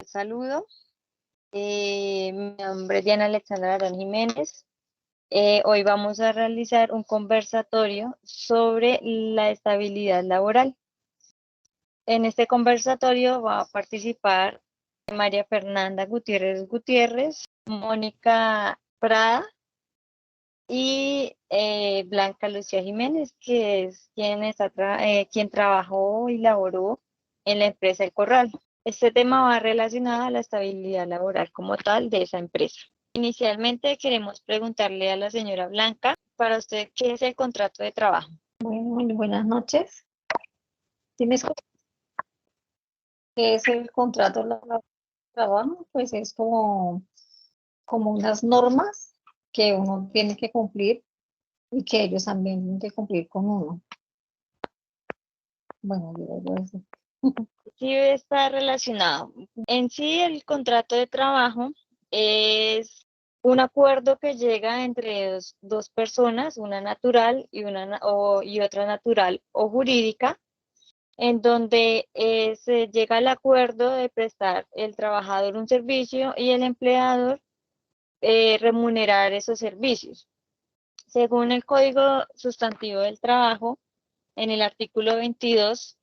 saludo. Mi nombre es Diana Alexandra Arón Jiménez. Hoy vamos a realizar un conversatorio sobre la estabilidad laboral. En este conversatorio va a participar María Fernanda Gutiérrez Gutiérrez, Mónica Prada y Blanca Lucía Jiménez, que es quien trabajó y laboró en la empresa El Corral. Este tema va relacionado a la estabilidad laboral como tal de esa empresa. Inicialmente queremos preguntarle a la señora Blanca, para usted, ¿qué es el contrato de trabajo? Bueno, buenas noches. ¿Sí me escuchas? ¿Qué es el contrato de trabajo? Pues es como unas normas que uno tiene que cumplir y que ellos también tienen que cumplir con uno. Bueno, yo eso. Sí está relacionado. En sí, el contrato de trabajo es un acuerdo que llega entre dos personas, una natural y otra natural o jurídica, en donde se llega al acuerdo de prestar el trabajador un servicio y el empleador remunerar esos servicios. Según el Código Sustantivo del Trabajo, en el artículo 22,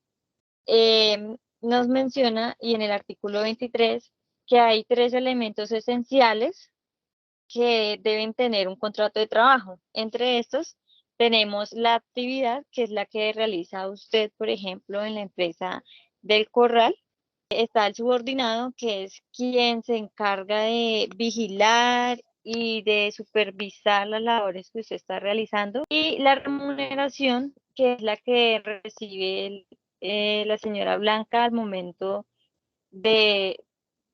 nos menciona, y en el artículo 23, que hay 3 elementos esenciales que deben tener un contrato de trabajo. Entre estos tenemos la actividad, que es la que realiza usted, por ejemplo, en la empresa del Corral. Está el subordinado, que es quien se encarga de vigilar y de supervisar las labores que usted está realizando. Y la remuneración, que es la que recibe la señora Blanca al momento de,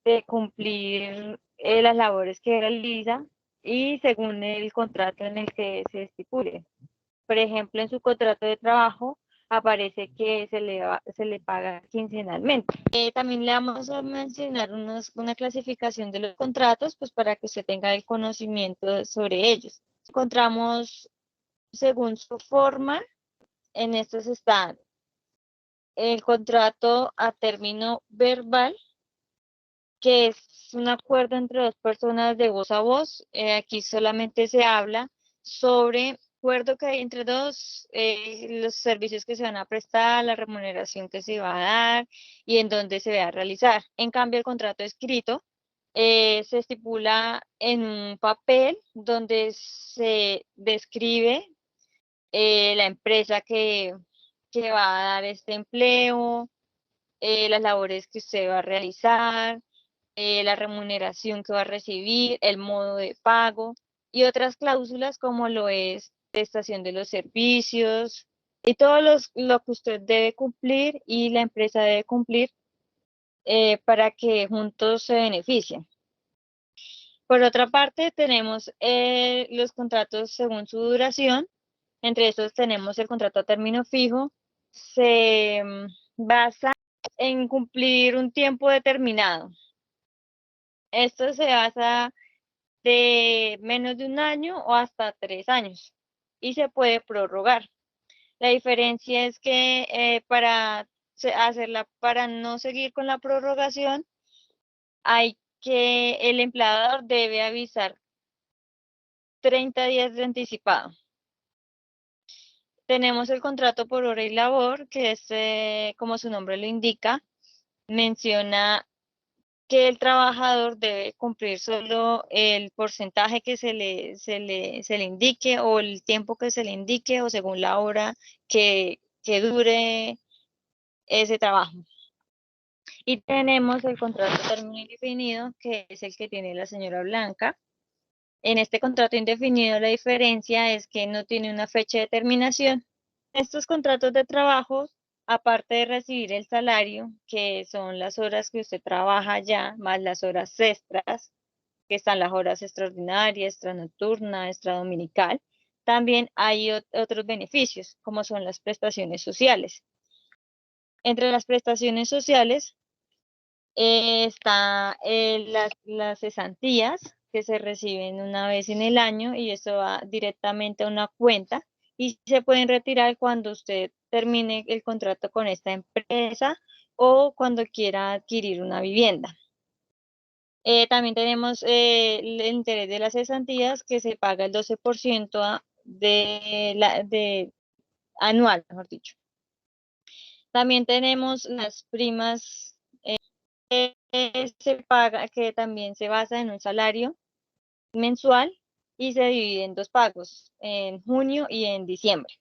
de cumplir las labores que realiza y según el contrato en el que se estipule. Por ejemplo, en su contrato de trabajo aparece que se le paga quincenalmente. También le vamos a mencionar una clasificación de los contratos, pues para que usted tenga el conocimiento sobre ellos. Encontramos según su forma, en estos están el contrato a término verbal, que es un acuerdo entre dos personas de voz a voz. Aquí solamente se habla sobre acuerdo que hay entre dos, los servicios que se van a prestar, la remuneración que se va a dar y en dónde se va a realizar. En cambio, el contrato escrito se estipula en un papel donde se describe la empresa que va a dar este empleo, las labores que usted va a realizar, la remuneración que va a recibir, el modo de pago y otras cláusulas como lo es prestación de los servicios y todo lo que usted debe cumplir y la empresa debe cumplir para que juntos se beneficien. Por otra parte, tenemos los contratos según su duración. Entre estos tenemos el contrato a término fijo. Se basa en cumplir un tiempo determinado. Esto se basa de menos de un año o hasta 3 años y se puede prorrogar. La diferencia es que para no seguir con la prorrogación, el empleador debe avisar 30 días de anticipado. Tenemos el contrato por hora y labor, que es, como su nombre lo indica, menciona que el trabajador debe cumplir solo el porcentaje que se le indique o el tiempo que se le indique o según la hora que dure ese trabajo. Y tenemos el contrato término indefinido, que es el que tiene la señora Blanca. En este contrato indefinido la diferencia es que no tiene una fecha de terminación. Estos contratos de trabajo, aparte de recibir el salario, que son las horas que usted trabaja ya, más las horas extras, que están las horas extraordinarias, extra nocturna, extra dominical, también hay otros beneficios, como son las prestaciones sociales. Entre las prestaciones sociales está las cesantías, que se reciben una vez en el año y eso va directamente a una cuenta y se pueden retirar cuando usted termine el contrato con esta empresa o cuando quiera adquirir una vivienda. También tenemos el interés de las cesantías, que se paga el 12% anual, mejor dicho. También tenemos las primas, se paga, que también se basa en un salario mensual y se divide en 2 pagos, en junio y en diciembre.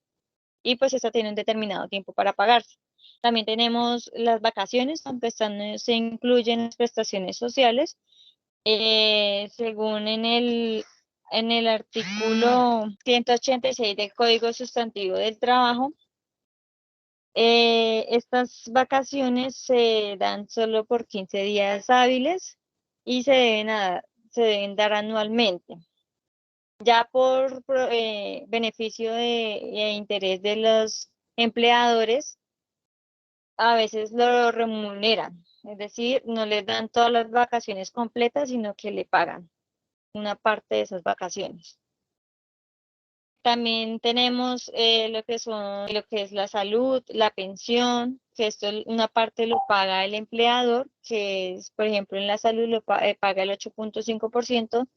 Y pues esta tiene un determinado tiempo para pagarse. También tenemos las vacaciones, aunque estas no se incluyen las prestaciones sociales. Según en el artículo 186 del Código Sustantivo del Trabajo, estas vacaciones se dan solo por 15 días hábiles y se deben dar anualmente. Ya por beneficio e interés de los empleadores, a veces lo remuneran, es decir, no les dan todas las vacaciones completas, sino que le pagan una parte de esas vacaciones. También tenemos lo que es la salud, la pensión, que esto una parte lo paga el empleador, que es, por ejemplo, en la salud paga el 8.5%,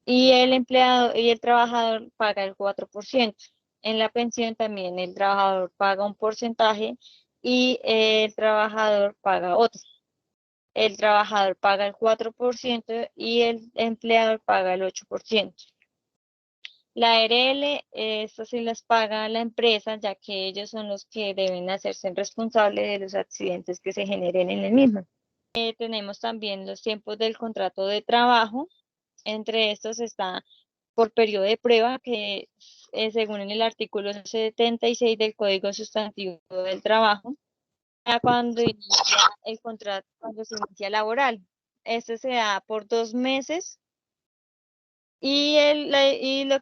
y el empleado y el trabajador paga el 4%. En la pensión también el trabajador paga un porcentaje y el trabajador paga otro. El trabajador paga el 4% y el empleador paga el 8%. La ARL, esto sí las paga la empresa, ya que ellos son los que deben hacerse responsables de los accidentes que se generen en el mismo. Tenemos también los tiempos del contrato de trabajo. Entre estos está por periodo de prueba, que según en el artículo 76 del Código Sustantivo del Trabajo, cuando inicia el contrato, cuando se inicia laboral. Este se da por 2 meses. Y,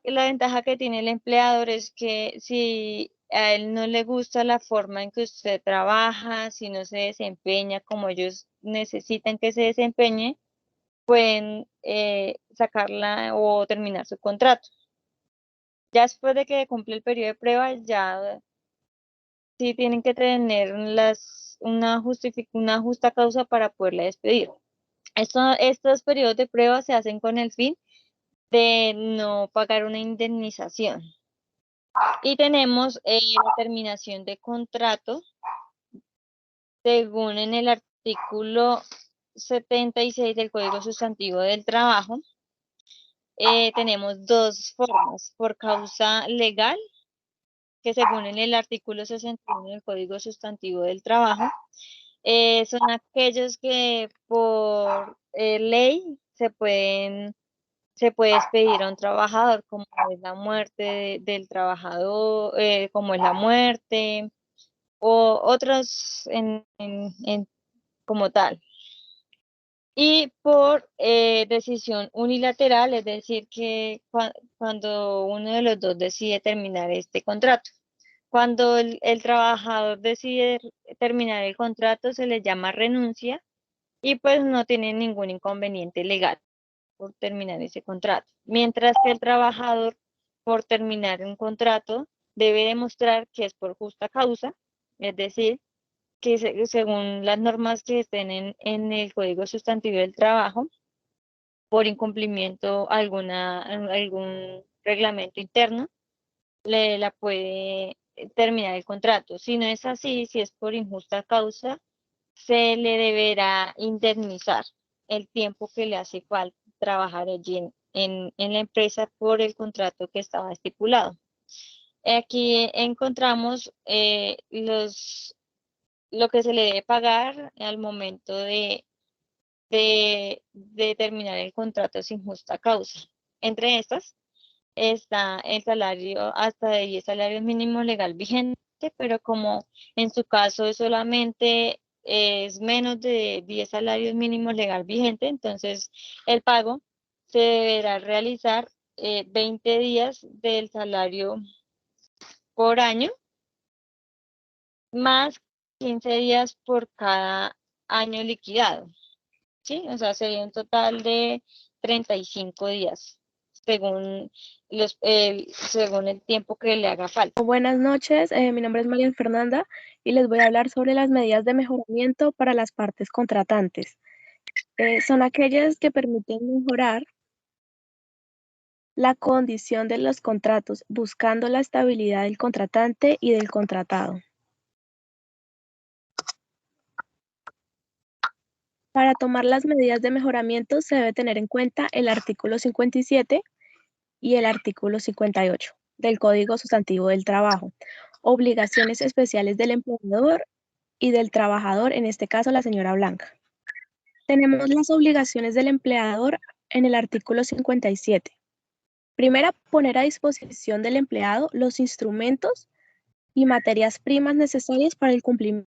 la ventaja que tiene el empleador es que si a él no le gusta la forma en que usted trabaja, si no se desempeña como ellos necesitan que se desempeñe, pueden sacarla o terminar su contrato. Ya después de que cumple el periodo de prueba, ya sí tienen que tener una justa causa para poderla despedir. Estos periodos de prueba se hacen con el fin de no pagar una indemnización. Y tenemos la terminación de contrato, según en el artículo 76 del Código Sustantivo del Trabajo. Tenemos 2 formas: por causa legal, que según en el artículo 61 del Código Sustantivo del Trabajo, son aquellos que por ley se puede despedir a un trabajador, como es la muerte del trabajador, como es la muerte, o otros como tal. Y por decisión unilateral, es decir, que cuando uno de los dos decide terminar este contrato. Cuando el trabajador decide terminar el contrato, se le llama renuncia y pues no tiene ningún inconveniente legal por terminar ese contrato. Mientras que el trabajador, por terminar un contrato, debe demostrar que es por justa causa, es decir, que según las normas que estén en el Código Sustantivo del Trabajo, por incumplimiento algún reglamento interno, la puede terminar el contrato. Si no es así, si es por injusta causa, se le deberá indemnizar el tiempo que le hace falta trabajar allí en la empresa por el contrato que estaba estipulado. Aquí encontramos lo que se le debe pagar al momento de terminar el contrato sin justa causa. Entre estas está el salario hasta de 10 salarios mínimos legal vigente, pero como en su caso es menos de 10 salarios mínimos legal vigente, entonces el pago se deberá realizar 20 días del salario por año, más 15 días por cada año liquidado, ¿sí? O sea, sería un total de 35 días, según según el tiempo que le haga falta. Buenas noches, mi nombre es María Fernanda y les voy a hablar sobre las medidas de mejoramiento para las partes contratantes. son aquellas que permiten mejorar la condición de los contratos, buscando la estabilidad del contratante y del contratado. Para tomar las medidas de mejoramiento se debe tener en cuenta el artículo 57 y el artículo 58 del Código Sustantivo del Trabajo, obligaciones especiales del empleador y del trabajador, en este caso la señora Blanca. Tenemos las obligaciones del empleador en el artículo 57. Primera, poner a disposición del empleado los instrumentos y materias primas necesarias para el cumplimiento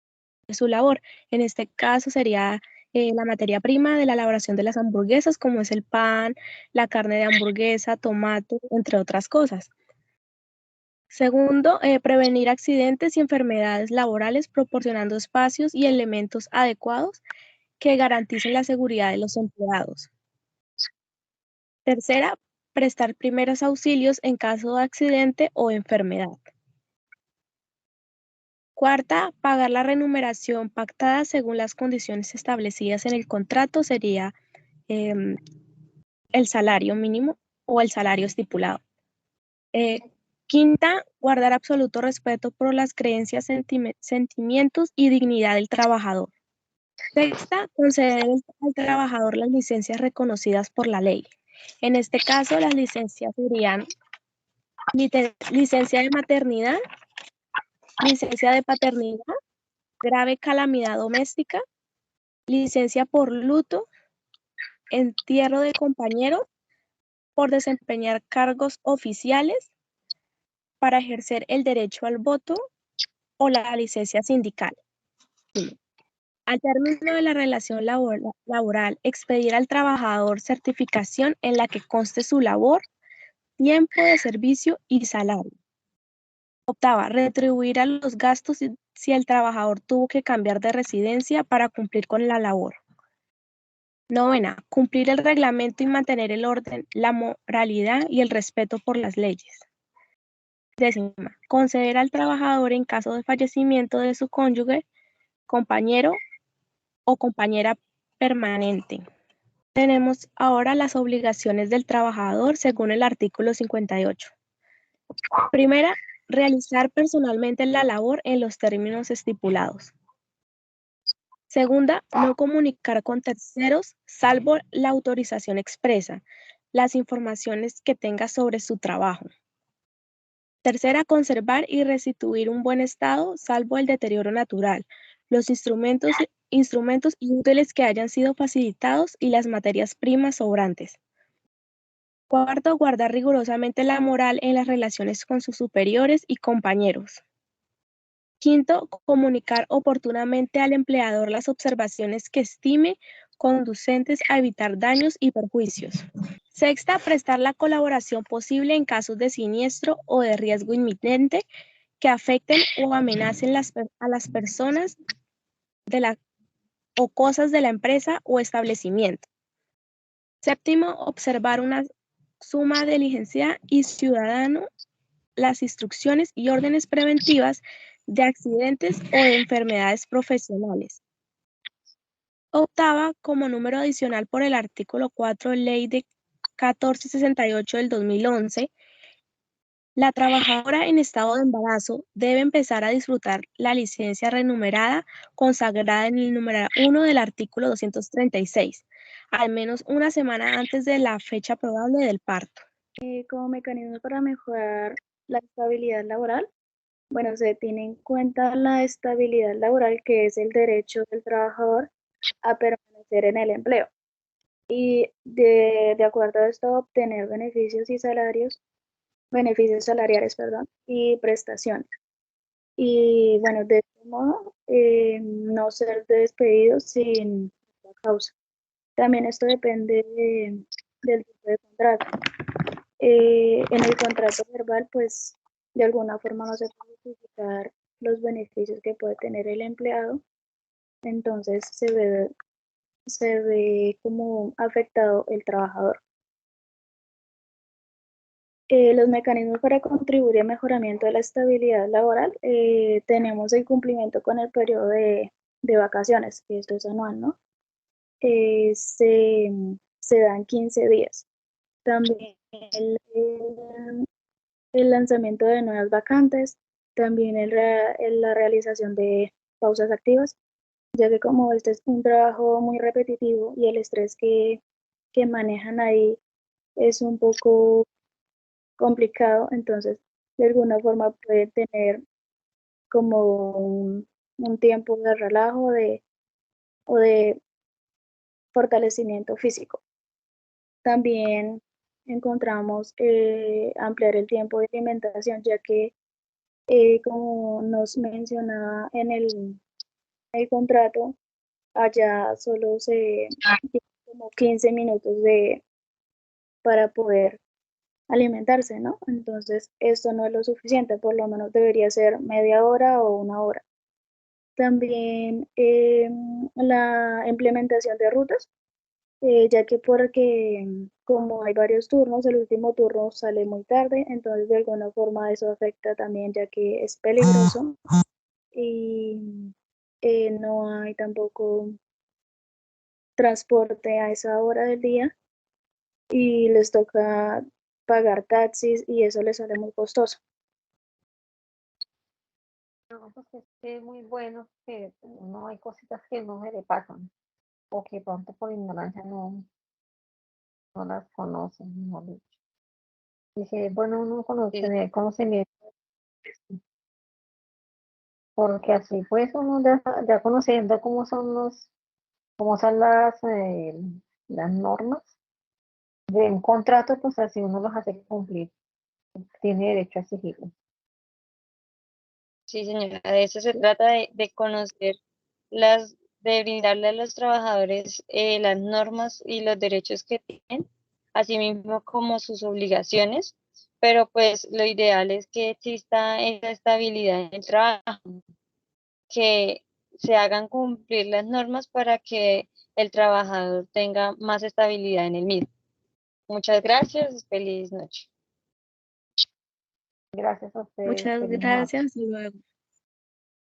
de su labor. En este caso sería la materia prima de la elaboración de las hamburguesas, como es el pan, la carne de hamburguesa, tomate, entre otras cosas. Segundo, prevenir accidentes y enfermedades laborales proporcionando espacios y elementos adecuados que garanticen la seguridad de los empleados. Tercera, prestar primeros auxilios en caso de accidente o enfermedad. Cuarta, pagar la remuneración pactada según las condiciones establecidas en el contrato sería el salario mínimo o el salario estipulado. Quinta, guardar absoluto respeto por las creencias, sentimientos y dignidad del trabajador. Sexta, conceder al trabajador las licencias reconocidas por la ley. En este caso, las licencias serían licencia de maternidad, licencia de paternidad, grave calamidad doméstica, licencia por luto, entierro de compañero, por desempeñar cargos oficiales, para ejercer el derecho al voto o la licencia sindical. Al término de la relación laboral, expedir al trabajador certificación en la que conste su labor, tiempo de servicio y salario. Octava, retribuir a los gastos si el trabajador tuvo que cambiar de residencia para cumplir con la labor. Novena, cumplir el reglamento y mantener el orden, la moralidad y el respeto por las leyes. Décima, conceder al trabajador en caso de fallecimiento de su cónyuge, compañero o compañera permanente. Tenemos ahora las obligaciones del trabajador según el artículo 58. Primera, realizar personalmente la labor en los términos estipulados. Segunda, no comunicar con terceros, salvo la autorización expresa, las informaciones que tenga sobre su trabajo. Tercera, conservar y restituir un buen estado, salvo el deterioro natural, los instrumentos y útiles que hayan sido facilitados y las materias primas sobrantes. Cuarto, guardar rigurosamente la moral en las relaciones con sus superiores y compañeros. Quinto, comunicar oportunamente al empleador las observaciones que estime conducentes a evitar daños y perjuicios. Sexta, prestar la colaboración posible en casos de siniestro o de riesgo inminente que afecten o amenacen a las personas o cosas de la empresa o establecimiento. Séptimo, observar una suma diligencia y ciudadano las instrucciones y órdenes preventivas de accidentes o de enfermedades profesionales. Octava, como número adicional por el artículo 4, Ley de 1468 del 2011, la trabajadora en estado de embarazo debe empezar a disfrutar la licencia remunerada consagrada en el numeral 1 del artículo 236, al menos una semana antes de la fecha probable del parto. Como mecanismo para mejorar la estabilidad laboral, bueno, se tiene en cuenta la estabilidad laboral, que es el derecho del trabajador a permanecer en el empleo. Y de acuerdo a esto, obtener beneficios salariales, y prestaciones. Y bueno, de este modo, no ser despedido sin causa. También esto depende del tipo de contrato. En el contrato verbal, pues, de alguna forma no se puede justificar los beneficios que puede tener el empleado, entonces se ve como afectado el trabajador. Los mecanismos para contribuir al mejoramiento de la estabilidad laboral, tenemos el cumplimiento con el periodo de vacaciones, que esto es anual, ¿no? se dan 15 días. También el lanzamiento de nuevas vacantes, también la realización de pausas activas, ya que como este es un trabajo muy repetitivo y el estrés que manejan ahí es un poco complicado, entonces de alguna forma puede tener como un tiempo de relajo o de fortalecimiento físico. También encontramos ampliar el tiempo de alimentación, ya que como nos mencionaba en el contrato, allá solo se tiene como 15 minutos para poder alimentarse, ¿no? Entonces, esto no es lo suficiente, por lo menos debería ser media hora o una hora. También la implementación de rutas, ya que porque como hay varios turnos, el último turno sale muy tarde, entonces de alguna forma eso afecta también, ya que es peligroso y no hay tampoco transporte a esa hora del día y les toca pagar taxis y eso les sale muy costoso. No, pues es que es muy bueno que no hay cositas que no se le pasan o que pronto por ignorancia no las conocen, mejor dicho. Dice, bueno, uno tener conocimiento, porque así pues uno ya conociendo cómo son cómo son las normas de un contrato, pues así uno los hace cumplir, tiene derecho a exigirlo. Sí, señora, de eso se trata de conocer de brindarle a los trabajadores las normas y los derechos que tienen, así mismo como sus obligaciones, pero pues lo ideal es que exista esa estabilidad en el trabajo, que se hagan cumplir las normas para que el trabajador tenga más estabilidad en el mismo. Muchas gracias, feliz noche. Gracias a ustedes, Muchas feliz noche. gracias y luego.